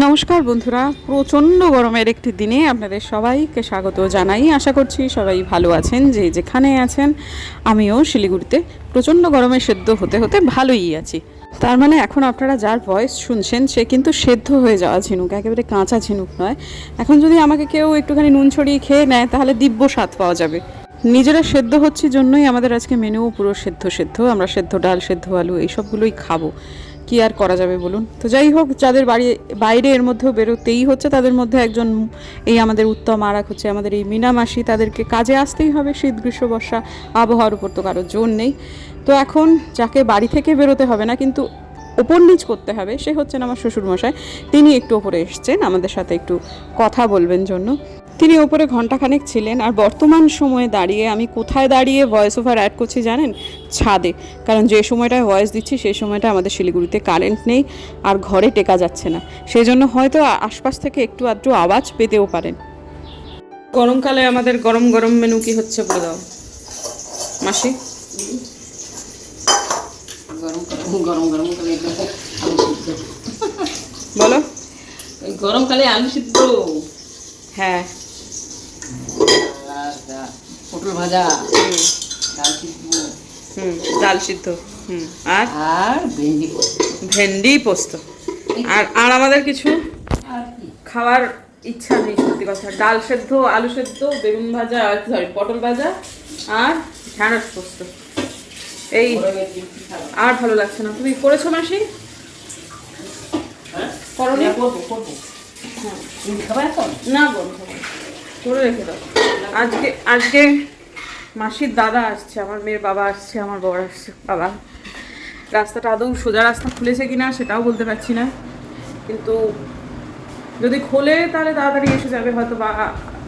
নমস্কার বন্ধুরা, প্রচণ্ড গরমের একটি দিনে আপনাদের সবাইকে স্বাগত জানাই। আশা করছি সবাই ভালো আছেন, যে যেখানে আছেন। আমিও শিলিগুড়িতে প্রচণ্ড গরমে সেদ্ধ হতে হতে ভালোই আছি। তার মানে এখন আপনারা যার ভয়েস শুনছেন সে কিন্তু সেদ্ধ হয়ে যাওয়া ঝিনুক, একেবারে কাঁচা ঝিনুক নয়। এখন যদি আমাকে কেউ একটুখানি নুন ছড়িয়ে খেয়ে নেয় তাহলে দিব্য স্বাদ পাওয়া যাবে। নিজেরা সেদ্ধ হচ্ছে জন্যই আমাদের আজকে মেনুও পুরো সেদ্ধ সেদ্ধ। আমরা সেদ্ধ ডাল, সেদ্ধ আলু এইসবগুলোই খাবো। কি আর করা যাবে বলুন। তো যাই হোক, যাদের বাইরে এর মধ্যেও বেরোতেই হচ্ছে, তাদের মধ্যে একজন এই আমাদের উত্তম, আর এক হচ্ছে আমাদের এই মিনা মাসি। তাদেরকে কাজে আসতেই হবে, শীত গ্রীষ্ম বর্ষা আবহাওয়ার উপর তো কারোর জোর নেই। তো এখন যাকে বাড়ি থেকে বেরোতে হবে না কিন্তু ওপর নিচ করতে হবে, সে হচ্ছেন আমার শ্বশুরমশাই। তিনি একটু ওপরে এসছেন আমাদের সাথে একটু কথা বলবেন জন্য। তিনি ওপরে ঘণ্টাখানেক ছিলেন। আর বর্তমান সময়ে দাঁড়িয়ে আমি কোথায় দাঁড়িয়ে ভয়েস ওভার অ্যাড করছি জানেন? ছাদে। কারণ যে সময়টায় ভয়েস দিচ্ছি সেই সময়টা আমাদের শিলিগুড়িতে কারেন্ট নেই আর ঘরে টেকা যাচ্ছে না, সেই জন্য হয়তো আশপাশ থেকে একটু আধটু আওয়াজ পেতেও পারেন। গরমকালে আমাদের গরম গরম মেনু কি হচ্ছে বলে দাও মাসি। বলো। গরমকালে আলু সিদ্ধ, হ্যাঁ, পটল ভাজা, ডাল সিদ্ধ, ডাল সিদ্ধ, আর আর ভেন্ডি পোস্ত। ভেন্ডি পোস্ত। আর আর আমাদের কিছু আর কি খাওয়ার ইচ্ছা নেই সত্যি কথা। ডাল সেদ্ধ, আলু সেদ্ধ, বেগুন ভাজা, সরি পটল ভাজা, আর ঢ্যাঁড়স পোস্ত। এই আর ভালো লাগছে না। তুমি করেছো মাসি? করনি? না বন্ধ করে রেখে দাও। আজকে আজকে মাসির দাদা আসছে, আমার মেয়ের বাবা আসছে, আমার বর আসছে। বাবা, রাস্তাটা আদৌ সোজা রাস্তা খুলেছে কিনা সেটাও বলতে পারছি না, কিন্তু যদি খোলে তাহলে তাড়াতাড়ি এসে যাবে, হয়তো বা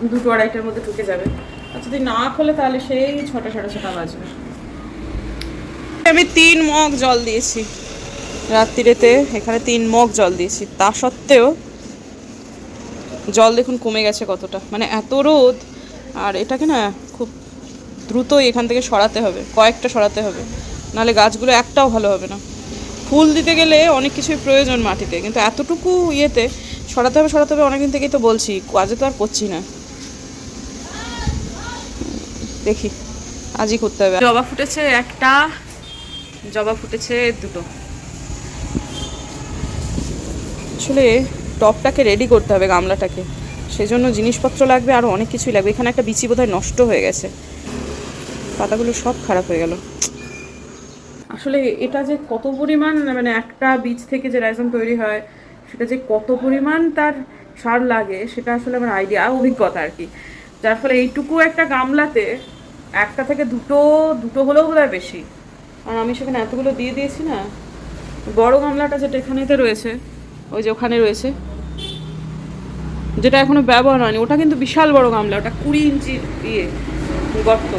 2-2-2:30টার মধ্যে ঢুকে যাবে। আর যদি না খোলে তাহলে সেই 6টা 6:30 বাজবে। আমি 3 মগ জল দিয়েছি রাত্রিরেতে, এখানে 3 মগ জল দিয়েছি। তা সত্ত্বেও জল দেখুন কমে গেছে কতটা, মানে এত রোদ। আর এটাকে না খুব দ্রুতই এখান থেকে সরাতে হবে, কয়েকটা সরাতে হবে, নাহলে গাছগুলো একটাও ভালো হবে না। ফুল দিতে গেলে অনেক কিছুই প্রয়োজন মাটিতে, কিন্তু এতটুকু ইয়েতে সরাতে হবে অনেকদিন থেকেই তো বলছি, কাজে তো আর করছি না। দেখি আজই করতে হবে। জবা ফুটেছে একটা, জবা ফুটেছে 2টো। আসলে টবটাকে রেডি করতে হবে, গামলাটাকে, সেজন্য জিনিসপত্র লাগবে, আরও অনেক কিছুই লাগবে। এখানে একটা বিচি বোধহয় নষ্ট হয়ে গেছে, পাতাগুলো সব খারাপ হয়ে গেল। আসলে এটা যে কত পরিমাণ, মানে একটা বীজ থেকে যে রাইজম তৈরি হয় সেটা যে কত পরিমাণ তার সার লাগে সেটা আসলে আমার আইডিয়া, অভিজ্ঞতা আর কি। যার ফলে এইটুকু একটা গামলাতে একটা থেকে দুটো হলেও বোধহয় বেশি, কারণ আমি সেখানে এতগুলো দিয়ে দিয়েছি না। বড় গামলাটা যেটা এখানেতে রয়েছে, ওই যে ওখানে রয়েছে, যেটা এখনো ব্যবহার হয়নি, ওটা কিন্তু বিশাল বড় গামলা, ওটা 20 ইঞ্চির গর্ত।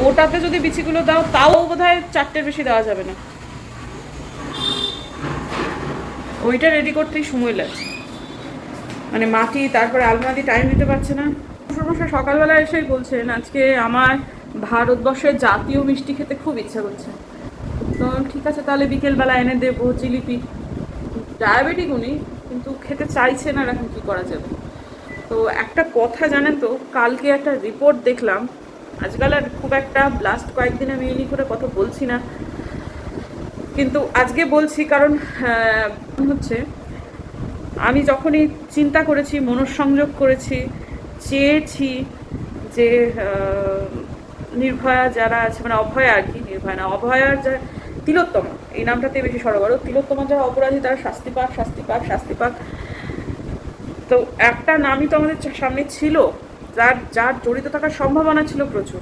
ওটাতে যদি বিচিগুলো দাও তাও বোধহয় 4টের বেশি দেওয়া যাবে না। ওইটা রেডি করতেই সময় লাগছে, মানে মাটি, তারপরে আলমারি, টাইম দিতে পারছে না। সমস্যা সকালবেলা এসেই বলছেন আজকে আমার ভারতবর্ষের জাতীয় মিষ্টি খেতে খুব ইচ্ছা করছে। তো ঠিক আছে, তাহলে বিকেলবেলা এনে দেবো জিলিপি। ডায়াবেটিক উনি, কিন্তু খেতে চাইছেন, আর এখন কী করা যাবে। তো একটা কথা জানেন তো, কালকে একটা রিপোর্ট দেখলাম। আজকাল আর খুব একটা লাস্ট কয়েকদিন আমি এই করে কথা বলছি না, কিন্তু আজকে বলছি কারণ হচ্ছে আমি যখনই চিন্তা করেছি, মনঃসংযোগ করেছি, চেয়েছি যে নির্ভয়া যারা আছে, মানে অভয়া আর কি, নির্ভয়া না, অভয়ার যা তিলোত্তমা, এই নামটাতে বেশি সরবরাহ, তিলোত্তমা যারা অপরাধী তারা শাস্তি পাক, শাস্তি পাক, শাস্তি পাক। তো একটা নামই তো আমাদের সামনে ছিল, যার জড়িত থাকার সম্ভাবনা ছিল প্রচুর।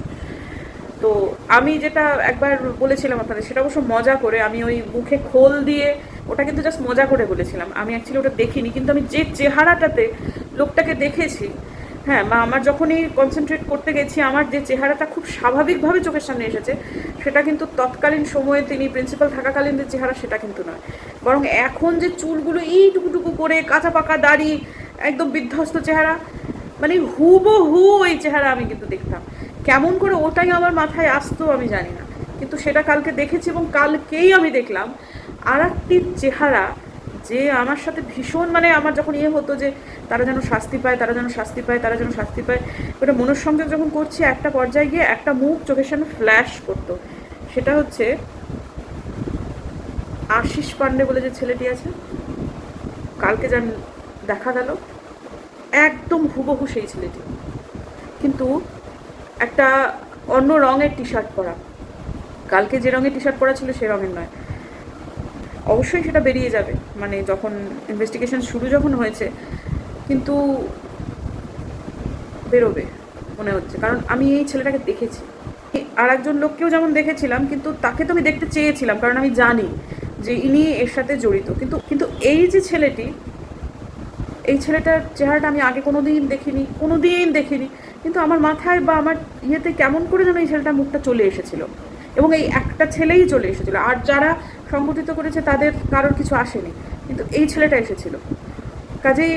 তো আমি যেটা একবার বলেছিলাম আপনাদের, সেটা অবশ্য মজা করে, আমি ওই মুখে খোল দিয়ে, ওটা কিন্তু জাস্ট মজা করে বলেছিলাম, আমি অ্যাকচুয়ালি ওটা দেখিনি, কিন্তু আমি যে চেহারাটাতে লোকটাকে দেখেছি, হ্যাঁ, বা আমার যখনই কনসেন্ট্রেট করতে গেছি, আমার যে চেহারাটা খুব স্বাভাবিকভাবে চোখের সামনে এসেছে, সেটা কিন্তু তৎকালীন সময়ে তিনি প্রিন্সিপাল থাকাকালীন যে চেহারা সেটা কিন্তু নয়। বরং এখন যে চুলগুলো এইটুকুটুকু করে, কাঁচা পাকা দাড়ি, একদম বিধ্বস্ত চেহারা, মানে হুবহু ওই চেহারা আমি কিন্তু দেখতাম। কেমন করে ওটাই আমার মাথায় আসতো আমি জানি না, কিন্তু সেটা কালকে দেখেছি। এবং কালকেই আমি দেখলাম আর একটি চেহারা, যে আমার সাথে ভীষণ মানে আমার যখন হতো যে তারা যেন শাস্তি পায়, তারা যেন শাস্তি পায়, তারা যেন শাস্তি পায়, ওটা মনঃসংযোগ যখন করছি একটা পর্যায়ে গিয়ে একটা মুখ চোখের সামনে ফ্ল্যাশ করতো। সেটা হচ্ছে আশিস পান্ডে বলে যে ছেলেটি আছে, কালকে যা দেখা গেল একদম হুবহু সেই ছেলেটি, কিন্তু একটা অন্য রঙের টি শার্ট পরা। কালকে যে রঙের টি শার্ট পরা ছিল সে রঙের নয়। অবশ্যই সেটা বেরিয়ে যাবে মানে যখন ইনভেস্টিগেশন শুরু যখন হয়েছে, কিন্তু বেরোবে মনে হচ্ছে, কারণ আমি এই ছেলেটাকে দেখেছি। আর একজন লোককেও যেমন দেখেছিলাম, কিন্তু তাকে তো আমি দেখতে চেয়েছিলাম কারণ আমি জানি যে ইনি এর সাথে জড়িত। কিন্তু কিন্তু এই যে ছেলেটি, এই ছেলেটার চেহারাটা আমি আগে কোনোদিন দেখিনি, কিন্তু আমার মাথায় বা আমার কেমন করে যেন এই ছেলেটার মুখটা চলে এসেছিল, এবং এই একটা ছেলেই চলে এসেছিল। আর যারা সংগঠিত করেছে তাদের কারোর কিছু আসেনি, কিন্তু এই ছেলেটা এসেছিল। কাজেই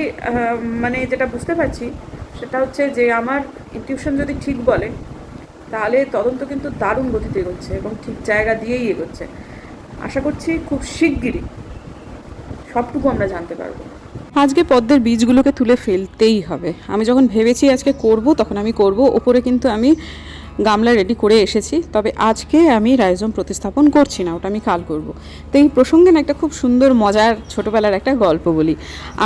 মানে যেটা বুঝতে পারছি সেটা হচ্ছে যে আমার ইনটিউশন যদি ঠিক বলে তাহলে তদন্ত কিন্তু দারুণ গতিতে এগোচ্ছে এবং ঠিক জায়গা দিয়েই এগোচ্ছে। আশা করছি খুব শিগগিরই সবটুকু আমরা জানতে পারবো। আজকে পদ্মের বীজগুলোকে তুলে ফেলতেই হবে। আমি যখন ভেবেছি আজকে করব তখন আমি করব। ওপরে কিন্তু আমি গামলা রেডি করে এসেছি, তবে আজকে আমি রাইজোম প্রতিস্থাপন করছি না, ওটা আমি কাল করব। তো এই প্রসঙ্গে না একটা খুব সুন্দর মজার ছোটোবেলার একটা গল্প বলি।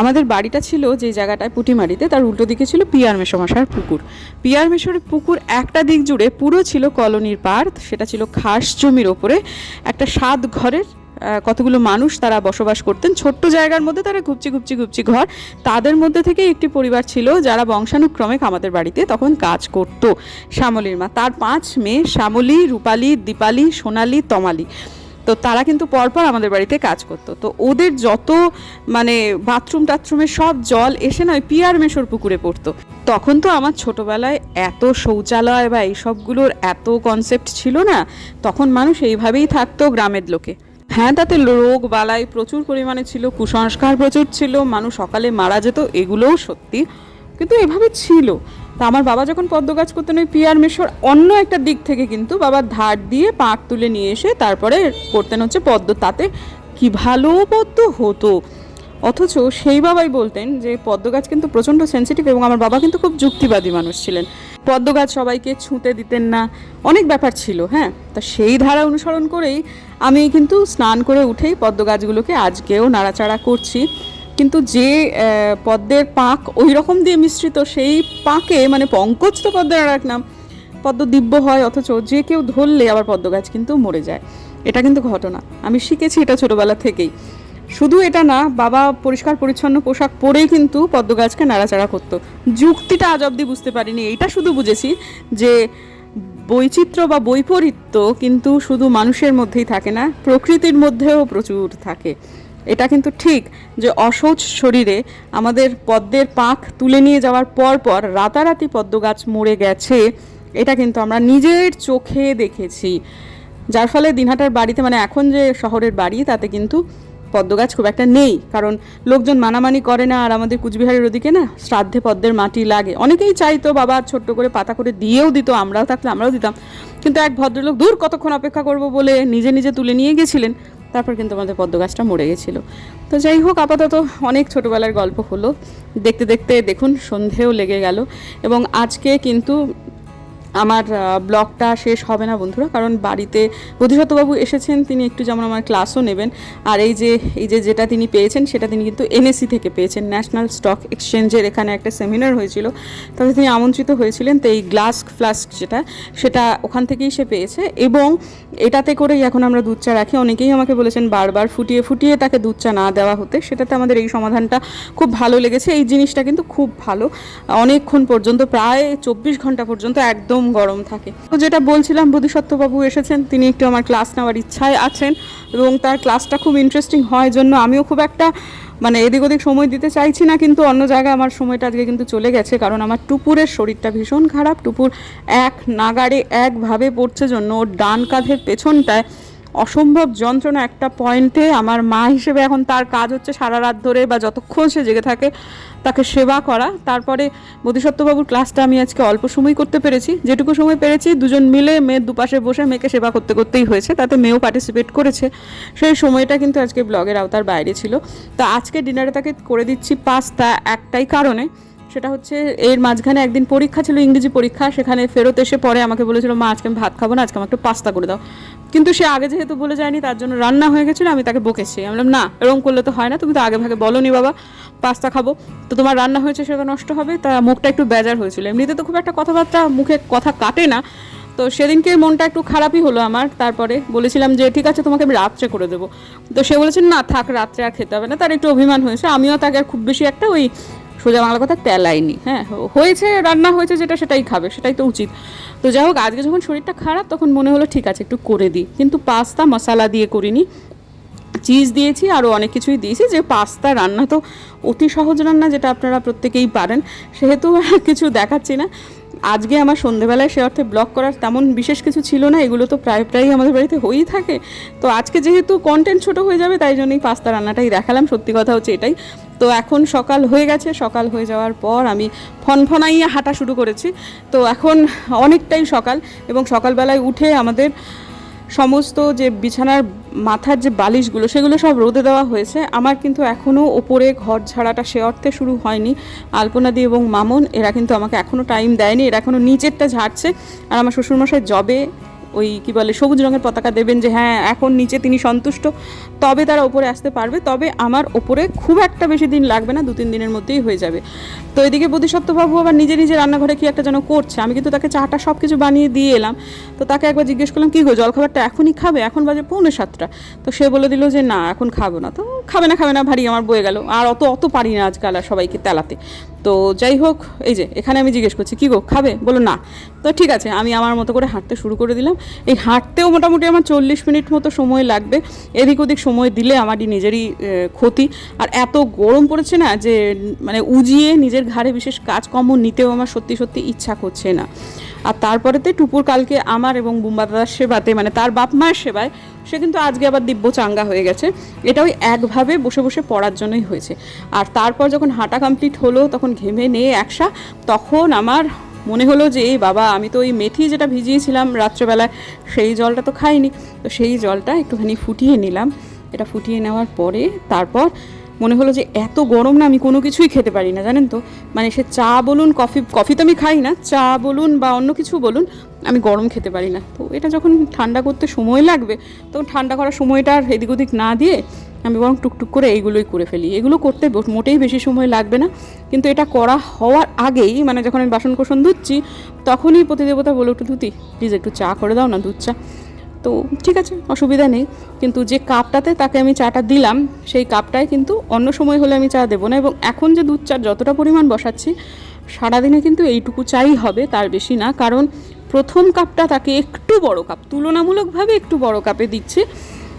আমাদের বাড়িটা ছিল যে জায়গাটায় পুঁটিমারিতে, তার উল্টো দিকে ছিল পিয়ার মেশোমশার পুকুর। পিয়ার মেশোর পুকুর একটা দিক জুড়ে পুরো ছিল কলোনির পার্ক, সেটা ছিল খাস জমির ওপরে একটা 7 ঘরের কতগুলো মানুষ তারা বসবাস করতেন ছোট্ট জায়গার মধ্যে। তারা ঘুপচি ঘর, তাদের মধ্যে থেকে একটি পরিবার ছিল যারা বংশানুক্রমে আমাদের বাড়িতে তখন কাজ করত। শ্যামলীর মা, তার 5 মেয়ে, শ্যামলী, রূপালী, দীপালি, সোনালী, তমালি। তো তারা কিন্তু পরপর আমাদের বাড়িতে কাজ করতো। তো ওদের যত মানে বাথরুমের সব জল এসে নয় পিয়ার মেশোর পুকুরে পড়তো। তখন তো আমার ছোটোবেলায় এত শৌচালয় বা এইসবগুলোর এত কনসেপ্ট ছিল না, তখন মানুষ এইভাবেই থাকতো গ্রামের লোকে। হ্যাঁ, তাতে রোগ বালাই প্রচুর পরিমাণে ছিল, কুসংস্কার প্রচুর ছিল, মানুষ সকালে মারা যেত, এগুলোও সত্যি, কিন্তু এভাবে ছিল। তা আমার বাবা যখন পদ্ম গাছ করতেন ওই পিয়ার মেশোর অন্য একটা দিক থেকে কিন্তু বাবা ধার দিয়ে পাট তুলে নিয়ে এসে তারপরে করতেন হচ্ছে পদ্ম। তাতে কি ভালো পদ্ম হতো। অথচ সেই বাবাই বলতেন যে পদ্ম গাছ কিন্তু প্রচণ্ড সেন্সিটিভ, এবং আমার বাবা কিন্তু খুব যুক্তিবাদী মানুষ ছিলেন। পদ্ম গাছ সবাইকে ছুঁতে দিতেন না, অনেক ব্যাপার ছিল। হ্যাঁ, তা সেই ধারা অনুসরণ করেই আমি কিন্তু স্নান করে উঠেই পদ্ম গাছগুলোকে আজকেও নাড়াচাড়া করছি। কিন্তু যে পদ্মের পাঁক ওই রকম দিয়ে মিশ্রিত, সেই পাঁকে মানে পঙ্কজ তো পদ্মের আর এক নাম, পদ্ম দিব্য হয়, অথচ যে কেউ ধরলে আবার পদ্ম গাছ কিন্তু মরে যায়। এটা কিন্তু ঘটনা, আমি শিখেছি এটা ছোটোবেলা থেকেই। শুধু এটা না, বাবা পরিষ্কার পরিচ্ছন্ন পোশাক পরেই কিন্তু পদ্ম গাছকে নাড়াচাড়া করতো। যুক্তিটা আজ অবধি বুঝতে পারিনি, এইটা শুধু বুঝেছি যে বৈচিত্র্য বা বৈপরীত্য কিন্তু শুধু মানুষের মধ্যেই থাকে না, প্রকৃতির মধ্যেও প্রচুর থাকে। এটা কিন্তু ঠিক যে অসৌচ শরীরে আমাদের পদ্মের পাঁক তুলে নিয়ে যাওয়ার পর রাতারাতি পদ্ম গাছ মরে গেছে, এটা কিন্তু আমরা নিজের চোখে দেখেছি। যার ফলে দিনহাটার বাড়িতে মানে এখন যে শহরের বাড়ি তাতে কিন্তু পদ্ম গাছ খুব একটা নেই, কারণ লোকজন মানামানি করে না। আর আমাদের কুচবিহারের ওদিকে না শ্রাদ্ধে পদ্মের মাটি লাগে, অনেকেই চাইতো, বাবা ছোট্ট করে পাতা করে দিয়েও দিত, আমরাও থাকলে আমরাও দিতাম, কিন্তু এক ভদ্রলোক দূর কতক্ষণ অপেক্ষা করব বলে নিজে তুলে নিয়ে গেছিলেন, তারপর কিন্তু আমাদের পদ্ম গাছটা মরে গেছিলো। তো যাই হোক, আপাতত অনেক ছোটোবেলার গল্প হলো, দেখতে দেখতে দেখুন সন্ধেও লেগে গেল, এবং আজকে কিন্তু আমার ব্লগটা শেষ হবে না বন্ধুরা, কারণ বাড়িতে বোধিসত্ত্ববাবু এসেছেন, তিনি একটু যেমন আমার ক্লাসও নেবেন। আর এই যে যেটা তিনি পেয়েছেন সেটা তিনি কিন্তু এনএসসি থেকে পেয়েছেন, ন্যাশনাল স্টক এক্সচেঞ্জের এখানে একটা সেমিনার হয়েছিল, তাতে তিনি আমন্ত্রিত হয়েছিলেন। তো এই গ্লাস ফ্লাস্ক সেটা ওখান থেকেই সে পেয়েছে, এবং এটাতে করেই এখন আমরা দুধ চা রাখি। অনেকেই আমাকে বলেছেন বারবার ফুটিয়ে তাকে দুধ চা না দেওয়া হতে, সেটাতে আমাদের এই সমাধানটা খুব ভালো লেগেছে। এই জিনিসটা কিন্তু খুব ভালো, অনেকক্ষণ পর্যন্ত প্রায় 24 ঘন্টা পর্যন্ত একদম গরম থাকে। তো যেটা বলছিলাম, বোধিসত্ত্ববাবু এসেছেন, তিনি একটু আমার ক্লাস নেওয়ার ইচ্ছায় আছেন, এবং তার ক্লাসটা খুব ইন্টারেস্টিং হয় জন্য আমিও খুব একটা মানে এদিক ওদিক সময় দিতে চাইছি না, কিন্তু অন্য জায়গায় আমার সময়টা আজকে কিন্তু চলে গেছে, কারণ আমার টুপুরের শরীরটা ভীষণ খারাপ। টুপুর এক নাগাড়ে একভাবে পড়ছে জন্য ওর ডান কাঁধের পেছনটায় অসম্ভব যন্ত্রণা একটা পয়েন্টে। আমার মা হিসেবে এখন তার কাজ হচ্ছে সারা রাত ধরে বা যতক্ষণ সে জেগে থাকে তাকে সেবা করা। তারপরে বোধিসত্ত্ববাবুর ক্লাসটা আমি আজকে অল্প সময় করতে পেরেছি, যেটুকু সময় পেরেছি দুজন মিলে মেয়ের দুপাশে বসে মেয়েকে সেবা করতে করতেই হয়েছে, তাতে মেয়েও পার্টিসিপেট করেছে। সেই সময়টা কিন্তু আজকে ব্লগের আওতার বাইরে ছিল। তো আজকে ডিনারে তাকে করে দিচ্ছি পাস্তা, একটাই কারণে, সেটা হচ্ছে এর মাঝখানে একদিন পরীক্ষা ছিল, ইংরেজি পরীক্ষা, সেখানে ফেরত এসে পরে আমাকে বলেছিল মা আজকে আমি ভাত খাবো না, আজকে আমাকে একটু পাস্তা করে দাও। কিন্তু সে আগে যেহেতু বলে যায়নি তার জন্য রান্না হয়ে গেছিলো, আমি তাকে বকেছি, আমি বললাম না এরকম করলে তো হয় না, তুমি তো আগে ভাগে বলোনি বাবা পাস্তা খাবো, তো তোমার রান্না হয়েছে সেটা নষ্ট হবে। তা মুখটা একটু বেজার হয়েছিল, এমনিতে তো খুব একটা কথাবার্তা মুখে কথা কাটে না, তো সেদিনকে মনটা একটু খারাপই হলো আমার। তারপরে বলেছিলাম যে ঠিক আছে তোমাকে আমি রাত্রে করে দেবো, তো সে বলেছেন না থাক রাত্রে আর খেতে হবে না, তার একটু অভিমান হয়েছে। আমিও তাকে আর খুব বেশি একটা ওই সোজা বাংলা কথা তেলাইনি, হ্যাঁ হয়েছে রান্না হয়েছে যেটা সেটাই খাবে, সেটাই তো উচিত। তো যাই হোক আজকে যখন শরীরটা খারাপ তখন মনে হলো ঠিক আছে একটু করে দিই, কিন্তু পাস্তা মশলা দিয়ে করিনি, চিজ দিয়েছি আরও অনেক কিছুই দিয়েছি। যে পাস্তা রান্না তো অতি সহজ রান্না, যেটা আপনারা প্রত্যেকেই পারেন, সেহেতু কিছু দেখাচ্ছি না। আজকে আমার সন্ধেবেলায় সে অর্থে ব্লগ করার তেমন বিশেষ কিছু ছিল না, এগুলো তো প্রায়ই আমাদের বাড়িতে হয়েই থাকে। তো আজকে যেহেতু কন্টেন্ট ছোট হয়ে যাবে তাই জন্যই পাস্তা রান্নাটাই দেখালাম, সত্যি কথা হচ্ছে এটাই। তো এখন সকাল হয়ে গেছে, সকাল হয়ে যাওয়ার পর আমি ফনফনাইয়া হাঁটা শুরু করেছি। তো এখন অনেকটাই সকাল, এবং সকালবেলায় উঠে আমাদের সমস্ত যে বিছানার মাথার যে বালিশগুলো সেগুলো সব রোদে দেওয়া হয়েছে। আমার কিন্তু এখনও ওপরে ঘর ঝাড়াটা সে অর্থে শুরু হয়নি। আলপনাদি এবং মামন এরা কিন্তু আমাকে এখনও টাইম দেয়নি, এরা এখনও নিচেরটা ঝাড়ছে। আর আমার শ্বশুরমশাই জবে ওই কী বলে সবুজ রঙের পতাকা দেবেন যে হ্যাঁ এখন নিচে তিনি সন্তুষ্ট, তবে তারা ওপরে আসতে পারবে। তবে আমার ওপরে খুব একটা বেশি দিন লাগবে না, 2-3 দিনের মধ্যেই হয়ে যাবে। তো এদিকে বোধিসত্ত্ববাবু আবার নিজে নিজে রান্নাঘরে কি একটা যেন করছে, আমি কিন্তু তাকে চাটা সব কিছু বানিয়ে দিয়ে এলাম। তো তাকে একবার জিজ্ঞেস করলাম কী গো জলখাবারটা এখনই খাবে, এখন বাজে 6:45। তো সে বলে দিল যে না এখন খাবো না। তো খাবে না ভারী আমার বয়ে গেল, আর অত পারি না আজকাল আর সবাইকে তেলাতে। তো যাই হোক এই যে এখানে আমি জিজ্ঞেস করছি কী গো খাবে, বলো না। তো ঠিক আছে আমি আমার মতো করে হাঁটতে শুরু করে দিলাম। এই হাঁটতেও মোটামুটি আমার 40 মিনিট মতো সময় লাগবে, এদিক ওদিক সময় দিলে আমারই নিজেরই ক্ষতি। আর এত গরম পড়েছে না যে মানে উজিয়ে নিজের ঘাড়ে বিশেষ কাজকর্ম নিতেও আমার সত্যি ইচ্ছা করছে না। আর তারপরেতে টুপুর কালকে আমার এবং বুম্বা দাদার সেবাতে, মানে তার বাপ মায়ের সেবায়, সে কিন্তু আজকে আবার দিব্য চাঙ্গা হয়ে গেছে। এটা ওই একভাবে বসে বসে পড়ার জন্যই হয়েছে। আর তারপর যখন হাঁটা কমপ্লিট হলো তখন ঘেমে নিয়ে একসা, তখন আমার মনে হলো যে এই বাবা আমি তো ওই মেথি যেটা ভিজিয়েছিলাম রাত্রেবেলায় সেই জলটা তো খাইনি, তো সেই জলটা একটুখানি ফুটিয়ে নিলাম। এটা ফুটিয়ে নেওয়ার পরে তারপর মনে হলো যে এত গরম না আমি কোনো কিছুই খেতে পারি না জানেন তো, মানে সে চা বলুন কফি তো আমি খাই না, চা বলুন বা অন্য কিছু বলুন আমি গরম খেতে পারি না। তো এটা যখন ঠান্ডা করতে সময় লাগবে তখন ঠান্ডা করার সময়টা আর এদিক ওদিক না দিয়ে আমি বরং টুকটুক করে এইগুলোই করে ফেলি। এগুলো করতে মোটেই বেশি সময় লাগবে না, কিন্তু এটা করা হওয়ার আগেই মানে যখন আমি বাসন কোসন ধুচ্ছি তখনই প্রতিদেবতা বলে উঠে ধুতি প্লিজ একটু চা করে দাও না, দুধ চা। তো ঠিক আছে অসুবিধা নেই, কিন্তু যে কাপটাতে তাকে আমি চাটা দিলাম সেই কাপটায় কিন্তু অন্য সময় হলে আমি চা দেবো না। এবং এখন যে দুধ চা যতটা পরিমাণ বসাচ্ছি সারাদিনে কিন্তু এইটুকু চাই হবে, তার বেশি না। কারণ প্রথম কাপটা তাকে একটু বড় কাপ, তুলনামূলকভাবে একটু বড় কাপে দিচ্ছি,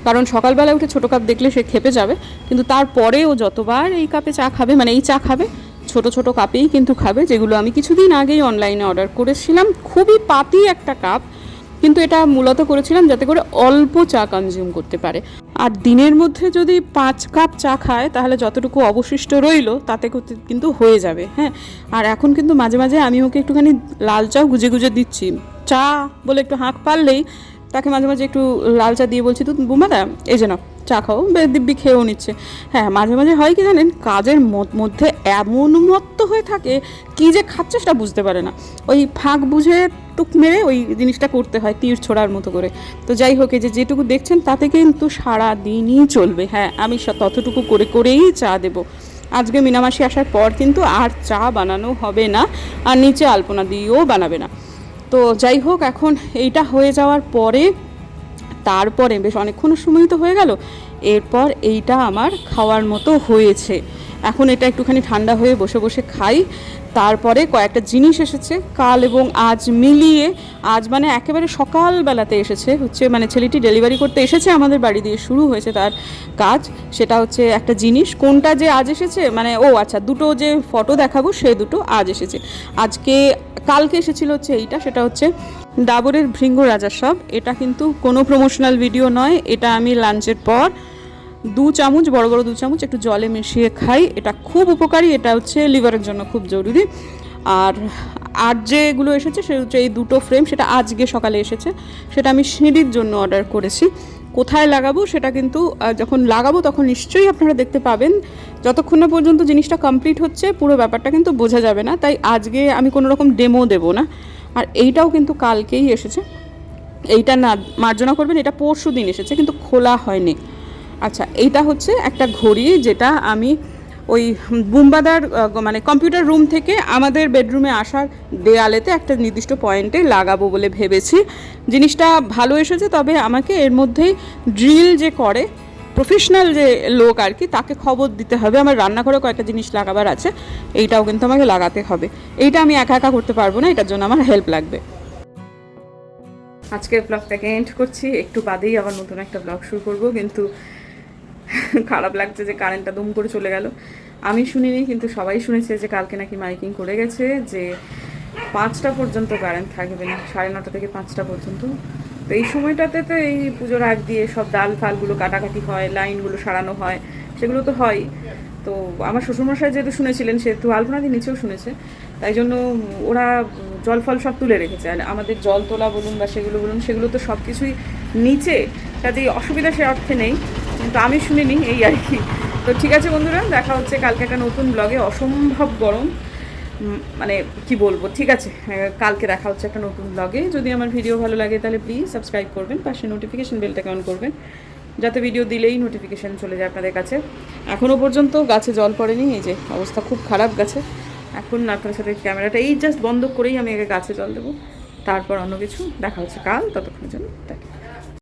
কারণ সকালবেলা উঠে ছোটো কাপ দেখলে সে খেপে যাবে। কিন্তু তারপরে ও যতবার এই কাপে চা খাবে, মানে এই চা খাবে ছোট কাপেই কিন্তু খাবে, যেগুলো আমি কিছুদিন আগেই অনলাইনে অর্ডার করেছিলাম। খুবই পাতি একটা কাপ, কিন্তু এটা মূলত করেছিলাম যাতে করে অল্প চা কনজিউম করতে পারে। আর দিনের মধ্যে যদি 5 কাপ চা খায় তাহলে যতটুকু অবশিষ্ট রইলো তাতে কিন্তু হয়ে যাবে। হ্যাঁ, আর এখন কিন্তু মাঝে মাঝে আমি ওকে একটুখানি লাল চাও গুজে দিচ্ছি। চা বলে একটু হাঁক পারলেই তাকে মাঝে মাঝে একটু লাল চা দিয়ে বলছি তো বুমাদা এই যে না চা খাও, দিব্যি খেয়েও নিচ্ছে। হ্যাঁ মাঝে মাঝে হয় কি জানেন, কাজের মধ্যে এমন মত্ত হয়ে থাকে কী যে খাচ্ছে সেটা বুঝতে পারে না, ওই ফাঁক বুঝে টুক মেরে ওই জিনিসটা করতে হয় তীর ছোড়ার মতো করে। তো যাই হোক এই যেটুকু দেখছেন তাতে কিন্তু সারা দিনই চলবে। হ্যাঁ আমি ততটুকু করেই চা দেবো। আজকে মিনামাসি আসার পর কিন্তু আর চা বানানো হবে না, আর নিচে আলপনা দিয়েও বানাবে না। তো যাই হোক এখন এইটা হয়ে যাওয়ার পরে তারপরে বেশ অনেকক্ষণ সময় তো হয়ে গেল, এরপর এইটা আমার খাওয়ার মতো হয়েছে। এখন এটা একটুখানি ঠান্ডা হয়ে বসে বসে খাই। তারপরে কয়েকটা জিনিস এসেছে কাল এবং আজ মিলিয়ে, আজ মানে একেবারে সকালবেলাতে এসেছে, হচ্ছে মানে ছেলেটি ডেলিভারি করতে এসেছে আমাদের বাড়ি দিয়ে শুরু হয়েছে তার কাজ। সেটা হচ্ছে একটা জিনিস, কোনটা যে আজ এসেছে মানে আচ্ছা দুটো যে ফটো দেখাবো সেই দুটো আজ এসেছে। কালকে এসেছিল হচ্ছে এইটা, সেটা হচ্ছে ডাবরের ভৃঙ্গ রাজা সব। এটা কিন্তু কোনো প্রমোশনাল ভিডিও নয়, এটা আমি লাঞ্চের পর 2 চামচ, বড় বড় 2 চামচ একটু জলে মিশিয়ে খাই। এটা খুব উপকারী, এটা হচ্ছে লিভারের জন্য খুব জরুরি। আর যেগুলো এসেছে সে হচ্ছে এই 2টো ফ্রেম, সেটা আজকে সকালে এসেছে, সেটা আমি সিঁড়ির জন্য অর্ডার করেছি। কোথায় লাগাবো সেটা কিন্তু যখন লাগাবো তখন নিশ্চয়ই আপনারা দেখতে পাবেন। যতক্ষণ না পর্যন্ত জিনিসটা কমপ্লিট হচ্ছে পুরো ব্যাপারটা কিন্তু বোঝা যাবে না, তাই আজকে আমি কোনো রকম ডেমো দেবো না। আর এইটাও কিন্তু কালকেই এসেছে, এইটা না মার্জনা করবেন, এটা পরশু দিন এসেছে কিন্তু খোলা হয়নি। আচ্ছা, এইটা হচ্ছে একটা ঘড়ি যেটা আমি ওই বুম্বাদার মানে কম্পিউটার রুম থেকে আমাদের বেডরুমে আসার দেয়ালেতে একটা নির্দিষ্ট পয়েন্টে লাগাবো বলে ভেবেছি। জিনিসটা ভালো এসেছে, তবে আমাকে এর মধ্যেই ড্রিল যে করে প্রফেশনাল যে লোক আর কি, তাকে খবর দিতে হবে। আমার রান্নাঘরে কয়েকটা জিনিস লাগাবার আছে, এইটাও কিন্তু আমাকে লাগাতে হবে। এইটা আমি একা একা করতে পারবো না, এটার জন্য আমার হেল্প লাগবে। আজকের ব্লগটাকে এন্ড করছি, একটু বাদেই আবার নতুন একটা ব্লগ শুরু করব। কিন্তু খারাপ লাগছে যে কারেন্টটা দুম করে চলে গেল। আমি শুনিনি, কিন্তু সবাই শুনেছে যে কালকে নাকি মাইকিং করে গেছে যে 5টা পর্যন্ত কারেন্ট থাকবে না, 9:30 থেকে 5টা পর্যন্ত। তো এই সময়টাতে তো এই পুজোর আগ দিয়ে সব ডাল ফালগুলো কাটাকাটি হয়, লাইনগুলো সারানো হয়, সেগুলো তো হয়। তো আমার শ্বশুরমশাই যেহেতু শুনেছিলেন, সেহেতু আলপনাদি নিচেও শুনেছে, তাই জন্য ওরা জল ফল সব তুলে রেখেছে। আর আমাদের জল তোলা বলুন বা সেগুলো বলুন, সেগুলো তো সব কিছুই নিচে, কাজেই অসুবিধা সে অর্থে নেই, কিন্তু আমি শুনিনি, এই আর কি। তো ঠিক আছে বন্ধুরা, দেখা হচ্ছে কালকে একটা নতুন ব্লগে। অসম্ভব গরম, মানে কি বলবো। ঠিক আছে, কালকে দেখা হচ্ছে একটা নতুন ব্লগে। যদি আমার ভিডিও ভালো লাগে তাহলে প্লিজ সাবস্ক্রাইব করবেন, পাশে নোটিফিকেশন বেলটাকে অন করবেন, যাতে ভিডিও দিলেই নোটিফিকেশান চলে যায় আপনাদের কাছে। এখনও পর্যন্ত গাছে জল পড়েনি, এই যে অবস্থা খুব খারাপ গাছে। এখন আপনার সাথে ক্যামেরাটা এই জাস্ট বন্ধ করেই আমি আগে গাছে জল দেবো, তারপর অন্য কিছু। দেখা হচ্ছে কাল, ততক্ষণের জন্য টাটা।